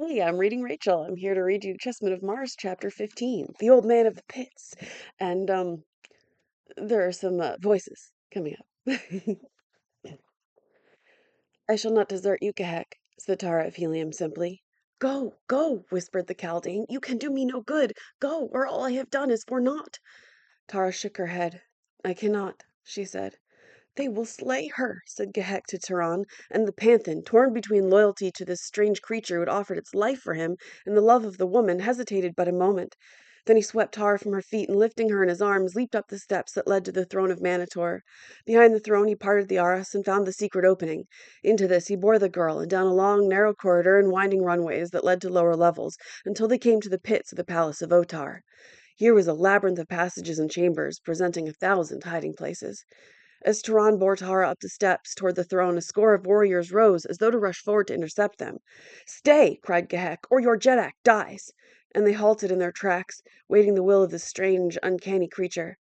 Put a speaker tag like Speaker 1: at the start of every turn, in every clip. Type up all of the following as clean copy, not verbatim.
Speaker 1: Hey, I'm reading Rachel. I'm here to read you Chessmen of Mars, chapter 15, The Old Man of the Pits. And, there are some voices coming up. I shall not desert you, Gahek, said Tara of Helium simply. Go, go, whispered the Chaldean. You can do me no good. Go, or all I have done is for naught. Tara shook her head. I cannot, she said. They will slay her, said Gehek to Turan, and the Panthan, torn between loyalty to this strange creature who had offered its life for him and the love of the woman, hesitated but a moment. Then he swept Tara from her feet, and lifting her in his arms, leaped up the steps that led to the throne of Manitor. Behind the throne he parted the arras and found the secret opening. Into this he bore the girl, and down a long, narrow corridor and winding runways that led to lower levels, until they came to the pits of the palace of Otar. Here was a labyrinth of passages and chambers, presenting 1,000 hiding places. As Turan bore Tara up the steps toward the throne, a score of warriors rose as though to rush forward to intercept them. Stay, cried Gehek, or your Jeddak dies. And they halted in their tracks, waiting the will of this strange, uncanny creature.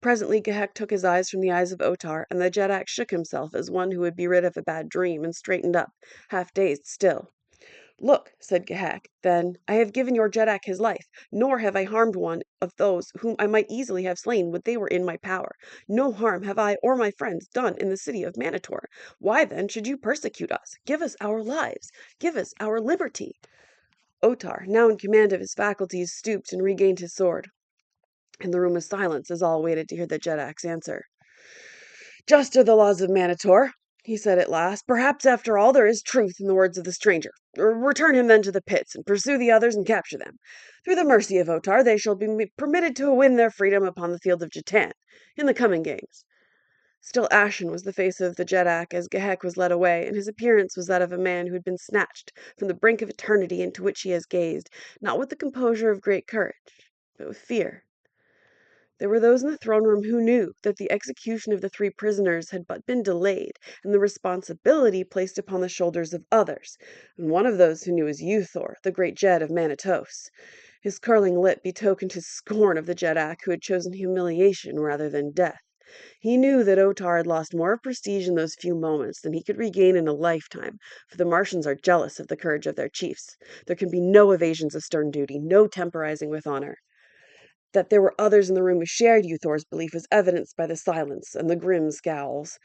Speaker 1: Presently Gehek took his eyes from the eyes of Otar, and the Jeddak shook himself as one who would be rid of a bad dream, and straightened up, half dazed still. Look, said Gehek, then, I have given your Jeddak his life, nor have I harmed one of those whom I might easily have slain would they were in my power. No harm have I or my friends done in the city of Manitor. Why, then, should you persecute us? Give us our lives. Give us our liberty. Otar, now in command of his faculties, stooped and regained his sword. And the room was silence as all waited to hear the Jeddak's answer. Just are the laws of Manitor, he said at last. Perhaps, after all, there is truth in the words of the stranger. Return him then to the pits, and pursue the others and capture them. Through the mercy of Otar, they shall be permitted to win their freedom upon the field of Jatan, in the coming games. Still ashen was the face of the Jeddak as Gehek was led away, and his appearance was that of a man who had been snatched from the brink of eternity into which he has gazed, not with the composure of great courage, but with fear. There were those in the throne room who knew that the execution of the 3 prisoners had but been delayed, and the responsibility placed upon the shoulders of others, and one of those who knew was Uthor, the great Jed of Manitos. His curling lip betokened his scorn of the Jeddak who had chosen humiliation rather than death. He knew that Otar had lost more of prestige in those few moments than he could regain in a lifetime, for the Martians are jealous of the courage of their chiefs. There can be no evasions of stern duty, no temporizing with honor. That there were others in the room who shared Uthor's belief was evidenced by the silence and the grim scowls.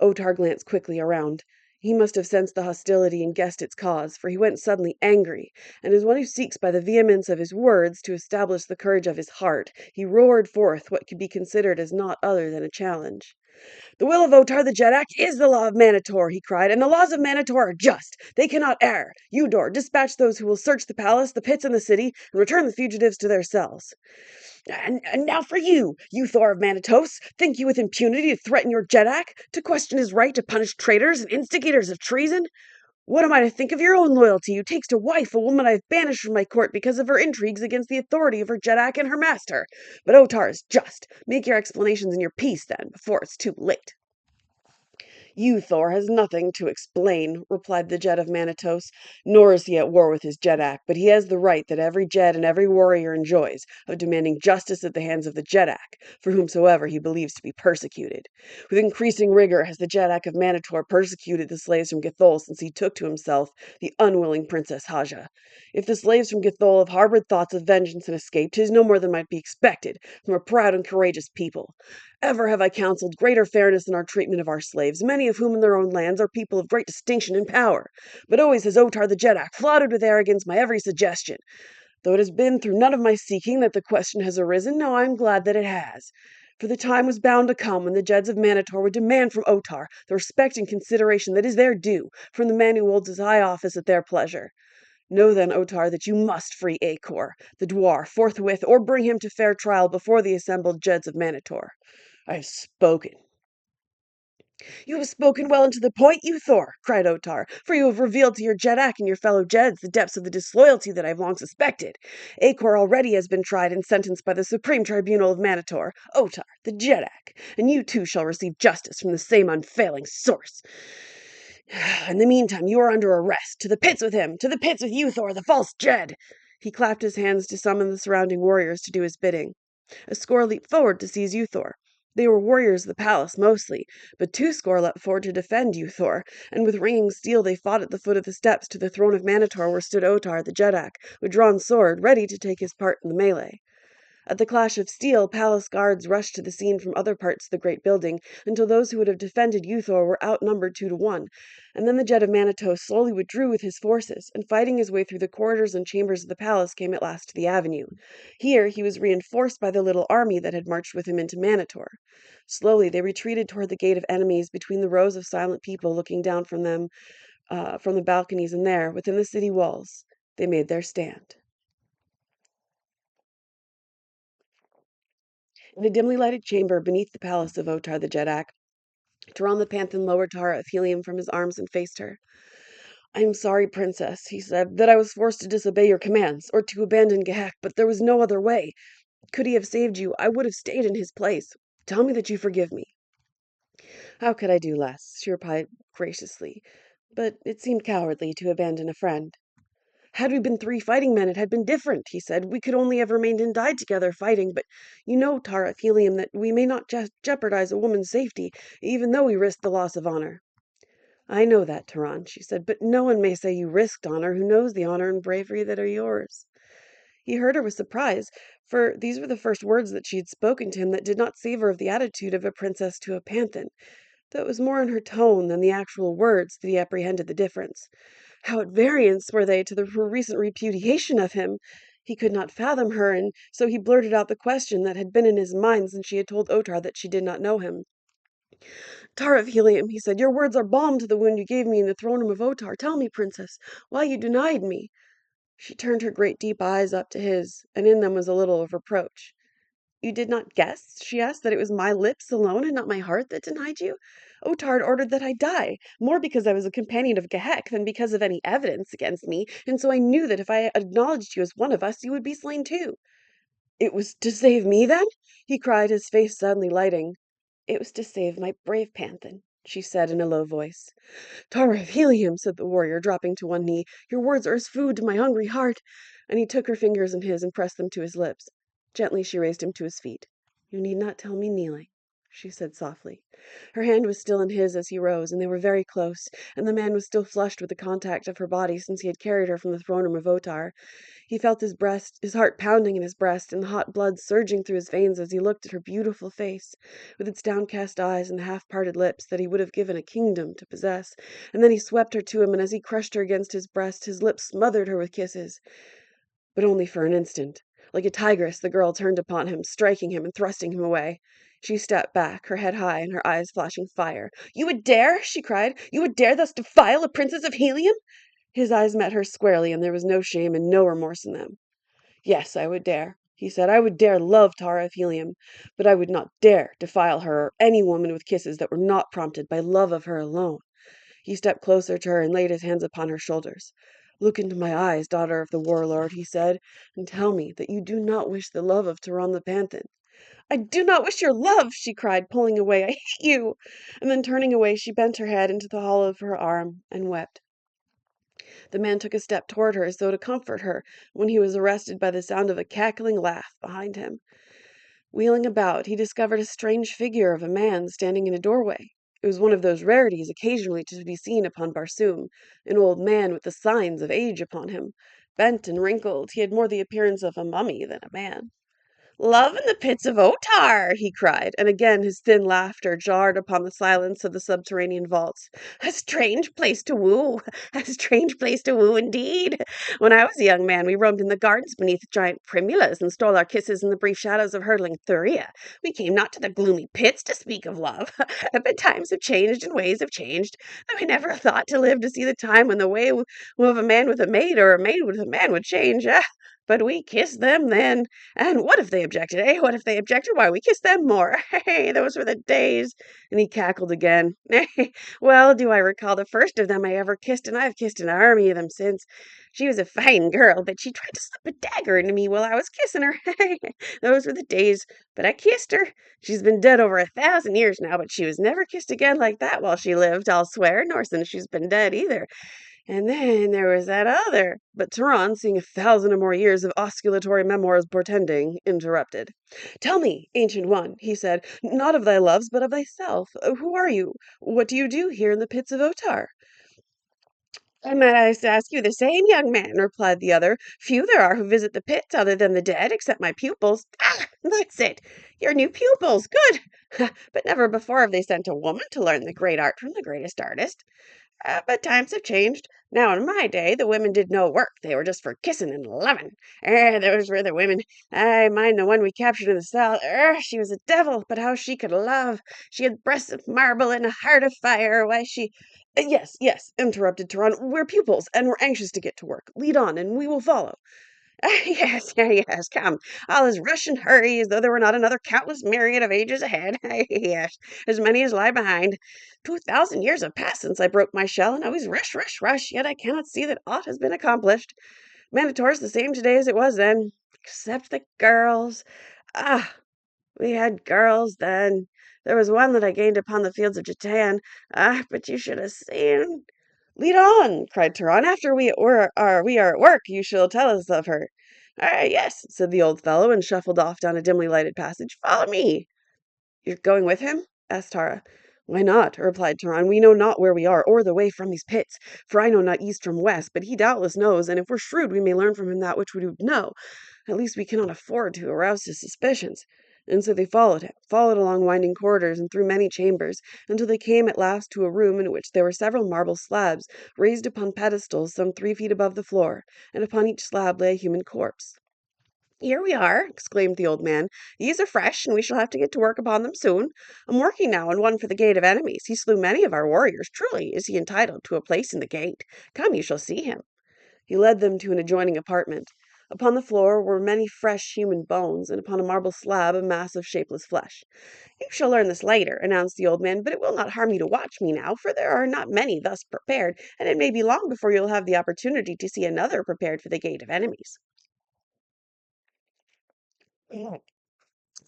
Speaker 1: Otar glanced quickly around. He must have sensed the hostility and guessed its cause, for he went suddenly angry, and as one who seeks by the vehemence of his words to establish the courage of his heart, he roared forth what could be considered as naught other than a challenge. The will of Otar the Jeddak is the law of Manitor, he cried, and the laws of Manitor are just. They cannot err. Udor, dispatch those who will search the palace, the pits, and the city, and return the fugitives to their cells. And now for you, Thor of Manitos, think you with impunity to threaten your Jeddak, to question his right to punish traitors and instigators of treason? What am I to think of your own loyalty, who takes to wife a woman I have banished from my court because of her intrigues against the authority of her Jeddak and her master? But Otar is just. Make your explanations in your peace, then, before it's too late. Thor has nothing to explain, replied the Jed of Manitos, nor is he at war with his Jeddak, but he has the right that every Jed and every warrior enjoys of demanding justice at the hands of the Jeddak, for whomsoever he believes to be persecuted. With increasing rigor has the Jeddak of Manitor persecuted the slaves from Gathol since he took to himself the unwilling Princess Haja. If the slaves from Gathol have harbored thoughts of vengeance and escape, 'tis no more than might be expected from a proud and courageous people. Ever have I counseled greater fairness in our treatment of our slaves, many of whom in their own lands are people of great distinction and power. But always has Otar the Jeddak flouted with arrogance my every suggestion. Though it has been through none of my seeking that the question has arisen, now I am glad that it has. For the time was bound to come when the Jeds of Manitor would demand from Otar the respect and consideration that is their due from the man who holds his high office at their pleasure. Know then, Otar, that you must free Acor, the dwarf, forthwith, or bring him to fair trial before the assembled Jeds of Manitor. I have spoken. You have spoken well and to the point, Thor, cried Otar, for you have revealed to your Jeddak and your fellow Jeds the depths of the disloyalty that I have long suspected. Acor already has been tried and sentenced by the Supreme Tribunal of Manitor, Otar, the Jeddak, and you too shall receive justice from the same unfailing source. In the meantime, you are under arrest. To the pits with him! To the pits with Thor, the false Jed! He clapped his hands to summon the surrounding warriors to do his bidding. A score leaped forward to seize Uthor. They were warriors of the palace, mostly, but 20 leapt forward to defend you, Thor, and with ringing steel they fought at the foot of the steps to the throne of Manator where stood Otar the Jeddak, with drawn sword, ready to take his part in the melee. At the clash of steel, palace guards rushed to the scene from other parts of the great building, until those who would have defended Uthor were outnumbered 2 to 1, and then the Jed of Manitou slowly withdrew with his forces, and fighting his way through the corridors and chambers of the palace came at last to the avenue. Here he was reinforced by the little army that had marched with him into Manitor. Slowly they retreated toward the gate of enemies between the rows of silent people looking down from them, from the balconies, and there, within the city walls, they made their stand. In a dimly lighted chamber beneath the palace of Otar the Jeddak, Taran the Panthan lowered Tara of Helium from his arms and faced her. "I am sorry, Princess," he said, "that I was forced to disobey your commands, or to abandon Gehek, but there was no other way. Could he have saved you, I would have stayed in his place. Tell me that you forgive me." "How could I do less?" she replied graciously. "But it seemed cowardly to abandon a friend." "Had we been 3 fighting men, it had been different," he said. "We could only have remained and died together fighting, but you know, Tara of Helium, that we may not jeopardize a woman's safety, even though we risk the loss of honor." "I know that, Taran," she said, "but no one may say you risked honor who knows the honor and bravery that are yours." He heard her with surprise, for these were the first words that she had spoken to him that did not savor of the attitude of a princess to a panthan, though it was more in her tone than the actual words that he apprehended the difference. How at variance were they to her recent repudiation of him! He could not fathom her, and so he blurted out the question that had been in his mind since she had told Otar that she did not know him. "Tara of Helium," he said, "your words are balm to the wound you gave me in the throne room of Otar. Tell me, Princess, why you denied me." She turned her great deep eyes up to his, and in them was a little of reproach. "You did not guess," she asked, "that it was my lips alone and not my heart that denied you? Otard ordered that I die, more because I was a companion of Gehek than because of any evidence against me, and so I knew that if I acknowledged you as one of us, you would be slain too." "It was to save me, then?" he cried, his face suddenly lighting. "It was to save my brave panthan," she said in a low voice. "Tara of Helium," said the warrior, dropping to one knee, "your words are as food to my hungry heart." And he took her fingers in his and pressed them to his lips. Gently she raised him to his feet. "You need not tell me kneeling," she said softly. Her hand was still in his as he rose, and they were very close, and the man was still flushed with the contact of her body since he had carried her from the throne room of Otar. He felt his heart pounding in his breast, and the hot blood surging through his veins as he looked at her beautiful face, with its downcast eyes and the half-parted lips that he would have given a kingdom to possess. And then he swept her to him, and as he crushed her against his breast, his lips smothered her with kisses. But only for an instant. Like a tigress, the girl turned upon him, striking him and thrusting him away. She stepped back, her head high and her eyes flashing fire. "You would dare?" she cried. "You would dare thus defile a princess of Helium?" His eyes met hers squarely, and there was no shame and no remorse in them. "Yes, I would dare," he said. "I would dare love Tara of Helium, but I would not dare defile her or any woman with kisses that were not prompted by love of her alone." He stepped closer to her and laid his hands upon her shoulders. "Look into my eyes, daughter of the Warlord," he said, "and tell me that you do not wish the love of Taran the Panthan." "I do not wish your love!" she cried, pulling away. "I hate you!" And then turning away, she bent her head into the hollow of her arm and wept. The man took a step toward her as though to comfort her, when he was arrested by the sound of a cackling laugh behind him. Wheeling about, he discovered a strange figure of a man standing in a doorway. It was one of those rarities occasionally to be seen upon Barsoom, an old man with the signs of age upon him. Bent and wrinkled, he had more the appearance of a mummy than a man. "Love in the pits of Otar!" he cried, and again his thin laughter jarred upon the silence of the subterranean vaults. "A strange place to woo! A strange place to woo, indeed! When I was a young man, we roamed in the gardens beneath giant primulas, and stole our kisses in the brief shadows of hurtling Thuria. We came not to the gloomy pits to speak of love. But times have changed, and ways have changed. I never thought to live to see the time when the way of a man with a maid, or a maid with a man, would change. But we kissed them then. And what if they objected, eh? What if they objected? Why, we kissed them more. Hey, those were the days." And he cackled again. "Well, do I recall the first of them I ever kissed, and I've kissed an army of them since. She was a fine girl, but she tried to slip a dagger into me while I was kissing her. Those were the days. But I kissed her. She's been dead over 1,000 years now, but she was never kissed again like that while she lived, I'll swear, nor since she's been dead either. And then there was that other. But Turan, seeing 1,000 or more years of osculatory memoirs portending, interrupted. Tell me, ancient one, he said, not of thy loves, but of thyself. Who are you? What do you do here in the pits of Otar? I might ask you the same, young man, replied the other. Few there are who visit the pits other than the dead, except my pupils. Ah, that's it. Your new pupils. Good. But never before have they sent a woman to learn the great art from the greatest artist. But times have changed. Now, in my day, the women did no work. They were just for kissing and loving. Those were the women. I mind the one we captured in the cell. She was a devil, but how she could love. She had breasts of marble and a heart of fire. Why, she... Yes, yes, interrupted Turan. We're pupils, and we're anxious to get to work. Lead on, and we will follow. Yes, yes, come. All as rush and hurry as though there were not another countless myriad of ages ahead. Yes, as many as lie behind. 2,000 years have passed since I broke my shell, and always rush, rush, rush, yet I cannot see that aught has been accomplished. Manator's the same today as it was then, except the girls. Ah, we had girls then. There was one that I gained upon the fields of Jatan. Ah, but you should have seen. Lead on, cried Turan. After we are at work, you shall tell us of her. Yes, said the old fellow, and shuffled off down a dimly lighted passage. Follow me. You're going with him? Asked Tara. Why not? Replied Turan. We know not where we are, or the way from these pits. For I know not east from west, but he doubtless knows, and if we're shrewd, we may learn from him that which we would know. At least we cannot afford to arouse his suspicions. And so they followed him, followed along winding corridors and through many chambers, until they came at last to a room in which there were several marble slabs, raised upon pedestals some 3 feet above the floor, and upon each slab lay a human corpse. Here we are, exclaimed the old man. These are fresh, and we shall have to get to work upon them soon. I'm working now on one for the gate of enemies. He slew many of our warriors. Truly is he entitled to a place in the gate. Come, you shall see him. He led them to an adjoining apartment. Upon the floor were many fresh human bones, and upon a marble slab a mass of shapeless flesh. You shall learn this later, announced the old man, but it will not harm you to watch me now, for there are not many thus prepared, and it may be long before you'll have the opportunity to see another prepared for the gate of enemies.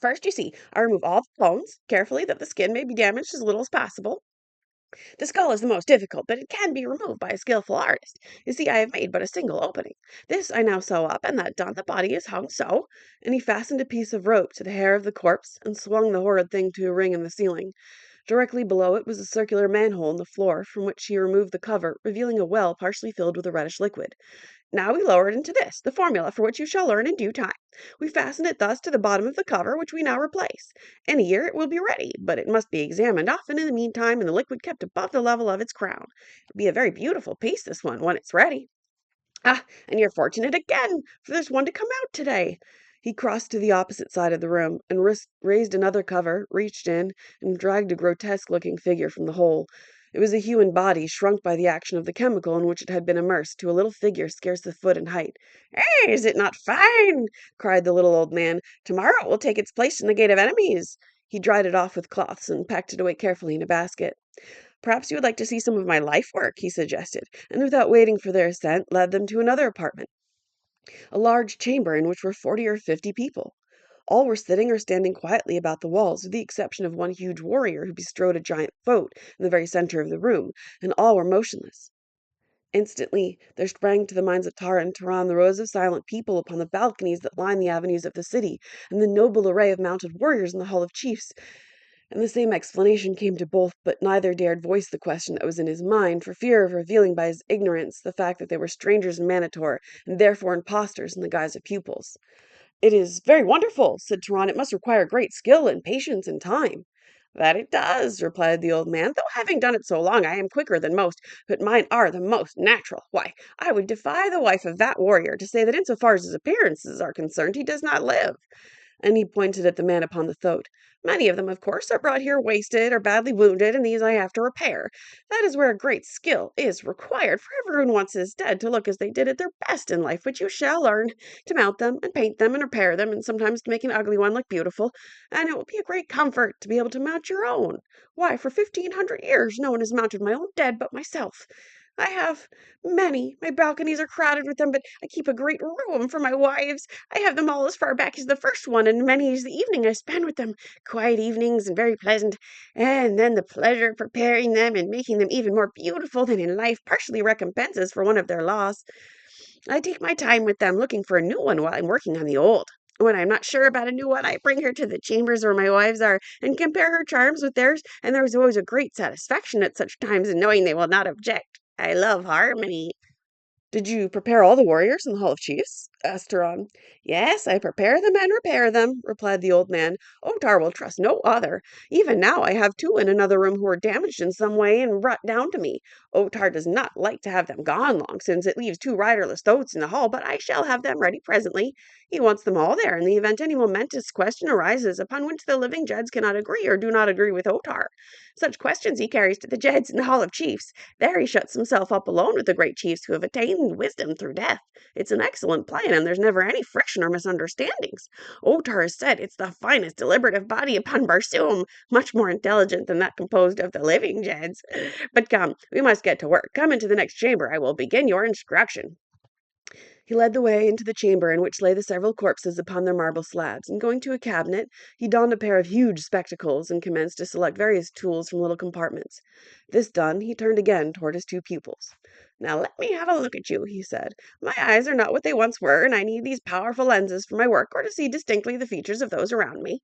Speaker 1: First, you see, I remove all the bones, carefully, that the skin may be damaged as little as possible. The skull is the most difficult, but it can be removed by a skillful artist. You see, I have made but a single opening. This I now sew up, and that done, the body is hung so. And he fastened a piece of rope to the hair of the corpse, and swung the horrid thing to a ring in the ceiling. Directly below it was a circular manhole in the floor, from which he removed the cover, revealing a well partially filled with a reddish liquid. Now we lower it into this, the formula for which you shall learn in due time. We fasten it thus to the bottom of the cover, which we now replace. In a year it will be ready, but it must be examined often in the meantime, and the liquid kept above the level of its crown. It'll be a very beautiful piece, this one, when it's ready. Ah, and you're fortunate again, for there's one to come out today. He crossed to the opposite side of the room, and raised another cover, reached in, and dragged a grotesque-looking figure from the hole. It was a human body, shrunk by the action of the chemical in which it had been immersed, to a little figure scarce a foot in height. Hey, is it not fine? Cried the little old man. Tomorrow it will take its place in the gate of enemies. He dried it off with cloths, and packed it away carefully in a basket. Perhaps you would like to see some of my life work, he suggested, and without waiting for their assent, led them to another apartment, a large chamber in which were 40 or 50 people. All were sitting or standing quietly about the walls, with the exception of one huge warrior who bestrode a giant thoat in the very center of the room, and all were motionless. Instantly there sprang to the minds of Tara and Turan the rows of silent people upon the balconies that line the avenues of the city, and the noble array of mounted warriors in the hall of chiefs. And the same explanation came to both, but neither dared voice the question that was in his mind, for fear of revealing by his ignorance the fact that they were strangers in Manator, and therefore impostors in the guise of pupils. It is very wonderful, said Turan. It must require great skill and patience and time. That it does, replied the old man, though having done it so long I am quicker than most, but mine are the most natural. Why, I would defy the wife of that warrior to say that in so far as his appearances are concerned, he does not live. And he pointed at the man upon the thoat. Many of them, of course, are brought here wasted or badly wounded, and these I have to repair. That is where great skill is required, for everyone wants his dead to look as they did at their best in life, which you shall learn, to mount them, and paint them, and repair them, and sometimes to make an ugly one look beautiful, and it will be a great comfort to be able to mount your own. Why, for 1,500 years no one has mounted my own dead but myself. I have many. My balconies are crowded with them, but I keep a great room for my wives. I have them all as far back as the first one, and many is the evening I spend with them. Quiet evenings and very pleasant. And then the pleasure of preparing them and making them even more beautiful than in life partially recompenses for one of their loss. I take my time with them, looking for a new one while I'm working on the old. When I'm not sure about a new one, I bring her to the chambers where my wives are and compare her charms with theirs, and there is always a great satisfaction at such times in knowing they will not object. I love harmony. "Did you prepare all the warriors in the Hall of Chiefs?" asked Turan. "Yes, I prepare them and repair them," replied the old man. "Otar will trust no other. Even now I have two in another room who are damaged in some way and brought down to me. Otar does not like to have them gone long, since it leaves two riderless thoats in the hall, but I shall have them ready presently. He wants them all there in the event any momentous question arises upon which the living Jeds cannot agree or do not agree with Otar. Such questions he carries to the Jeds in the Hall of Chiefs. There he shuts himself up alone with the great chiefs who have attained wisdom through death. It's an excellent plan, and there's never any friction or misunderstandings. Otar has said it's the finest deliberative body upon Barsoom, much more intelligent than that composed of the living Jeds. But come, we must get to work. Come into the next chamber. I will begin your instruction." He led the way into the chamber in which lay the several corpses upon their marble slabs, and going to a cabinet, he donned a pair of huge spectacles and commenced to select various tools from little compartments. This done, he turned again toward his two pupils. "Now let me have a look at you," he said. "My eyes are not what they once were, and I need these powerful lenses for my work or to see distinctly the features of those around me."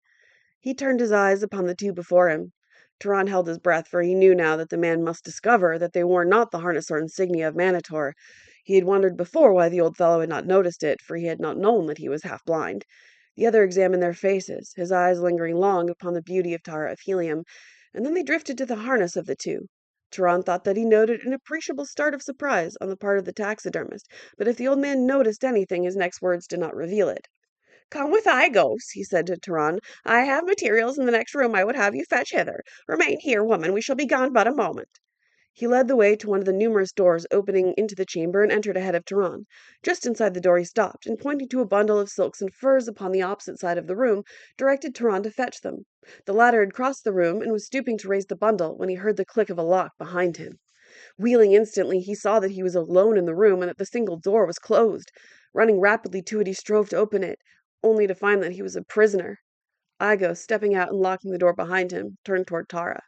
Speaker 1: He turned his eyes upon the two before him. Turan held his breath, for he knew now that the man must discover that they wore not the harness or insignia of Manitor. He had wondered before why the old fellow had not noticed it, for he had not known that he was half blind. The other examined their faces, his eyes lingering long upon the beauty of Tara of Helium, and then they drifted to the harness of the two. Turan thought that he noted an appreciable start of surprise on the part of the taxidermist, but if the old man noticed anything, his next words did not reveal it. "Come with Igos," he said to Turan. "I have materials in the next room I would have you fetch hither. Remain here, woman, we shall be gone but a moment." He led the way to one of the numerous doors opening into the chamber and entered ahead of Turan. Just inside the door he stopped, and pointing to a bundle of silks and furs upon the opposite side of the room, directed Turan to fetch them. The latter had crossed the room and was stooping to raise the bundle when he heard the click of a lock behind him. Wheeling instantly, he saw that he was alone in the room and that the single door was closed. Running rapidly to it, he strove to open it, only to find that he was a prisoner. Igo, stepping out and locking the door behind him, turned toward Tara.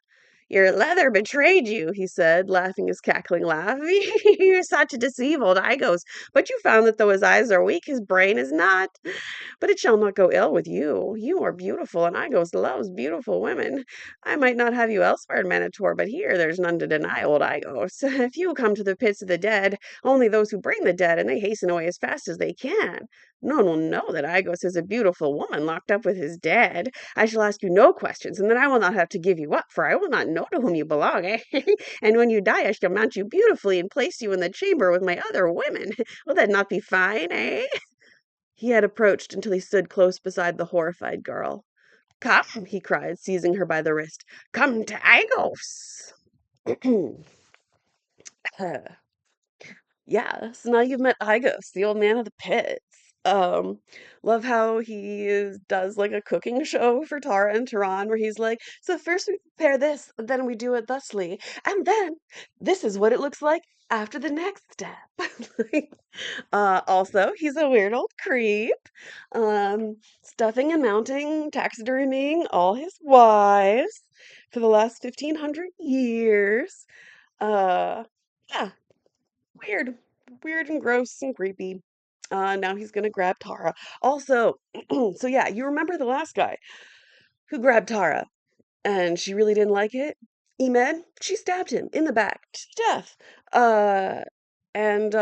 Speaker 1: "Your leather betrayed you," he said, laughing his cackling laugh. "You sought to deceive old Igos, but you found that though his eyes are weak, his brain is not. But it shall not go ill with you. You are beautiful, and Igos loves beautiful women. I might not have you elsewhere in Manitor, but here there's none to deny old Igos. If you come to the pits of the dead, only those who bring the dead, and they hasten away as fast as they can. No one will know that Igos is a beautiful woman locked up with his dead. I shall ask you no questions, and then I will not have to give you up, for I will not know to whom you belong, eh? And when you die, I shall mount you beautifully and place you in the chamber with my other women. Will that not be fine, eh?" He had approached until he stood close beside the horrified girl. "Come," he cried, seizing her by the wrist. "Come to Igos." Yeah, so now you've met Igos, the old man of the pits. Love how does like a cooking show for Tara and Turan, where he's like, "So first we prepare this, then we do it thusly, and then this is what it looks like after the next step." Like, also, he's a weird old creep, stuffing and mounting, taxidermying all his wives for the last 1,500 years. Uh, yeah, weird. Weird and gross and creepy. Now he's gonna grab Tara. Also, so yeah, you remember the last guy who grabbed Tara, and she really didn't like it? Emed, she stabbed him in the back to death. Uh, and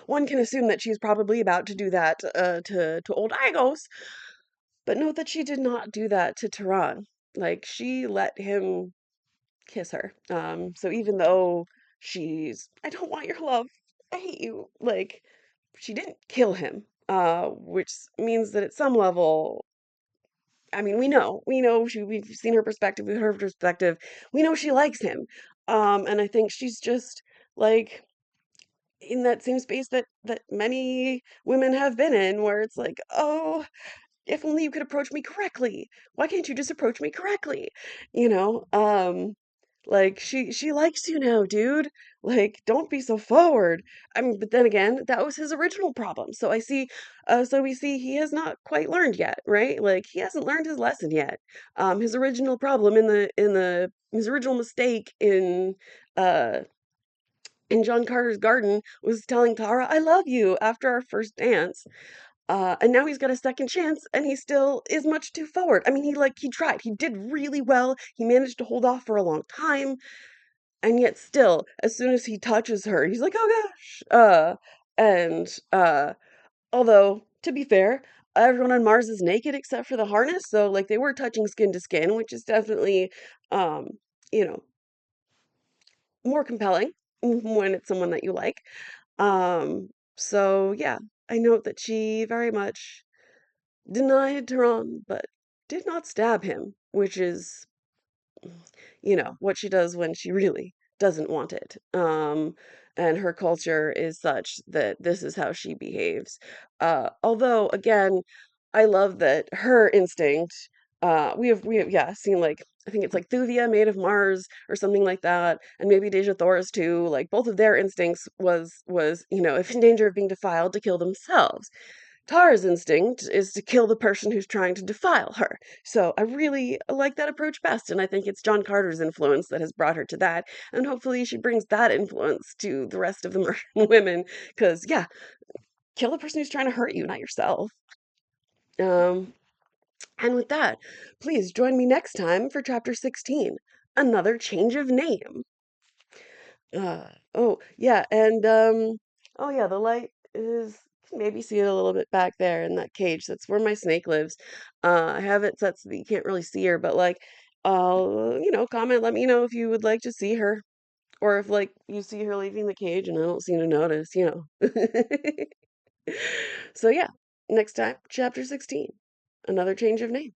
Speaker 1: one can assume that she's probably about to do that to old Igos, but note that she did not do that to Tehran. Like, she let him kiss her. So even though I don't want your love, I hate you, like, she didn't kill him, which means that at some level, I mean, we've seen her perspective, we've heard her perspective, we know she likes him. And I think she's just like in that same space that many women have been in, where it's like, oh, if only you could approach me correctly. Why can't you just approach me correctly? You know? Like she likes you now, dude. Like don't be so forward. I mean, but then again, that was his original problem. So I see so we see he has not quite learned yet, right? Like he hasn't learned his lesson yet. His original problem in the his original mistake uh in John Carter's garden was telling Tara, "I love you" after our first dance. And now he's got a second chance and he still is much too forward. I mean, he tried. He did really well. He managed to hold off for a long time. And yet still, as soon as he touches her, he's like, "Oh gosh." And although to be fair, everyone on Mars is naked except for the harness, so like they were touching skin to skin, which is definitely um, you know, more compelling when it's someone that you like. So yeah, I note that she very much denied Tehran, but did not stab him, which is, what she does when she really doesn't want it. And her culture is such that this is how she behaves. Although, again, I love that her instinct. We have yeah seen like I think it's like Thuvia, Maid of Mars, or something like that, and maybe Deja Thoris too. Like both of their instincts was if in danger of being defiled, to kill themselves. Tara's instinct is to kill the person who's trying to defile her. So I really like that approach best, and I think it's John Carter's influence that has brought her to that, and hopefully she brings that influence to the rest of the Martian women, because, yeah, kill the person who's trying to hurt you, not yourself. Um, and with that, please join me next time for Chapter 16, Another Change of Name. Oh, yeah, and, oh, yeah, the light is, can maybe see it a little bit back there in that cage. That's where my snake lives. I have it set so that you can't really see her, but, like, comment, let me know if you would like to see her, or if, like, you see her leaving the cage and I don't seem to notice. So, yeah, next time, Chapter 16, Another Change of Name.